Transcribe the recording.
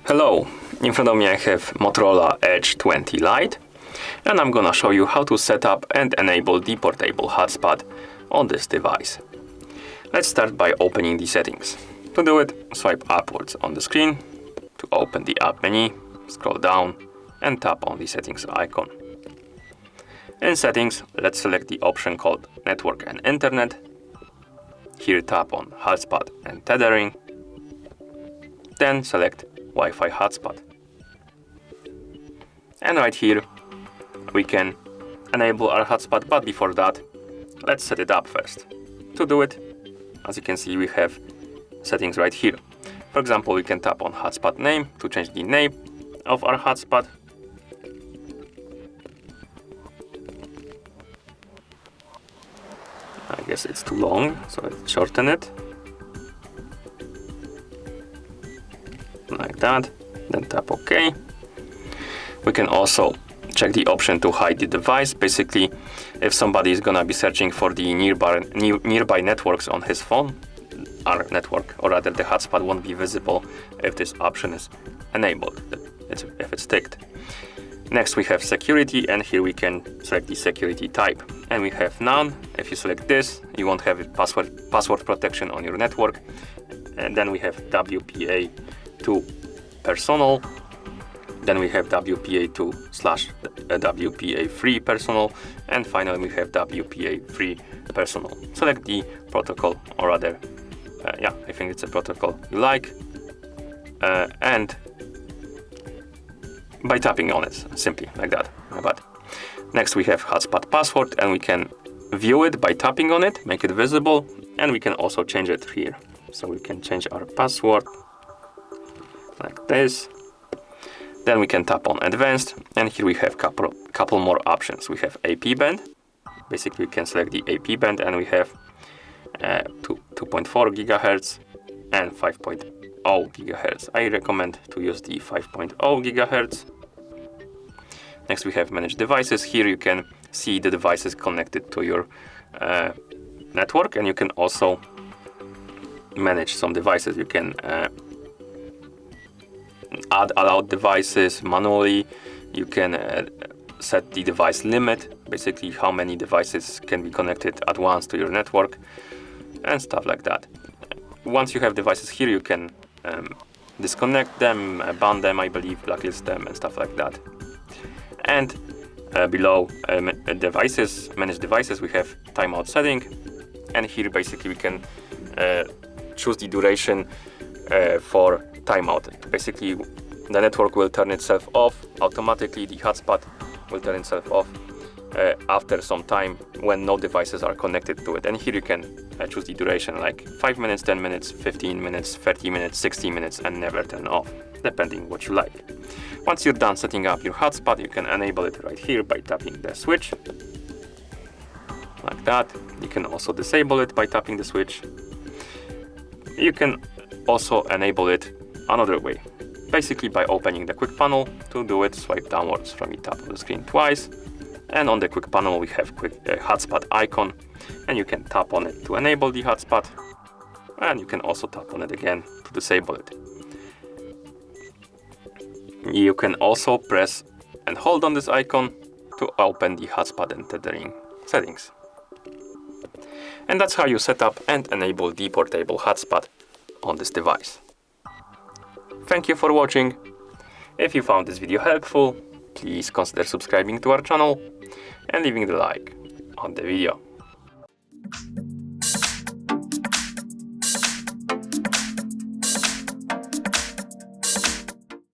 Hello, in front of me I have Motorola Edge 20 Lite, and I'm gonna show you how to set up and enable the portable hotspot on this device. Let's start by opening the settings. To do it, swipe upwards on the screen to open the app menu, scroll down and tap on the settings icon. In settings, let's select the option called Network and Internet. Here tap on Hotspot and Tethering, then select Wi-Fi hotspot. And right here we can enable our hotspot, but before that let's set it up first. To do it, as you can see, we have settings right here. For example, we can tap on hotspot name to change the name of our hotspot. I guess it's too long, so let's shorten it. Like that, then tap OK. We can also check the option to hide the device. Basically, if somebody is gonna be searching for the nearby networks on his phone, our network, or rather the hotspot, won't be visible if this option is enabled, if it's ticked. Next we have security, and here we can select the security type. And we have none. If you select this, you won't have password protection on your network. And then we have WPA2 personal. Then we have WPA2/WPA3 personal. And finally we have WPA3 personal. Select the protocol, or rather, I think it's a protocol you like. And by tapping on it, simply like that. But next we have hotspot password, and we can view it by tapping on it, make it visible, and we can also change it here. So we can change our password like this. Then we can tap on advanced, and here we have couple more options. We have AP band. Basically we can select the AP band, and we have 2.4 gigahertz and 5.0 gigahertz. I recommend to use the 5.0 gigahertz. Next we have manage devices. Here you can see the devices connected to your network, and you can also manage some devices. You can add allowed devices manually. You can set the device limit, basically how many devices can be connected at once to your network, and stuff like that. Once you have devices here, you can disconnect them, ban them, I believe, blacklist them, and stuff like that. And below devices, manage devices, we have timeout setting, and here basically we can choose the duration for timeout. Basically the network will turn itself off automatically, the hotspot will turn itself off after some time when no devices are connected to it. And here you can choose the duration, like 5 minutes, 10 minutes, 15 minutes, 30 minutes, 60 minutes, and never turn off, depending what you like. Once you're done setting up your hotspot, you can enable it right here by tapping the switch, like that. You can also disable it by tapping the switch. You can also enable it another way, basically by opening the quick panel. To do it, swipe downwards from the top of the screen twice, and on the quick panel we have hotspot icon, and you can tap on it to enable the hotspot, and you can also tap on it again to disable it. You can also press and hold on this icon to open the hotspot and tethering settings. And that's how you set up and enable the portable hotspot on this device. Thank you for watching. If you found this video helpful, please consider subscribing to our channel and leaving the like on the video.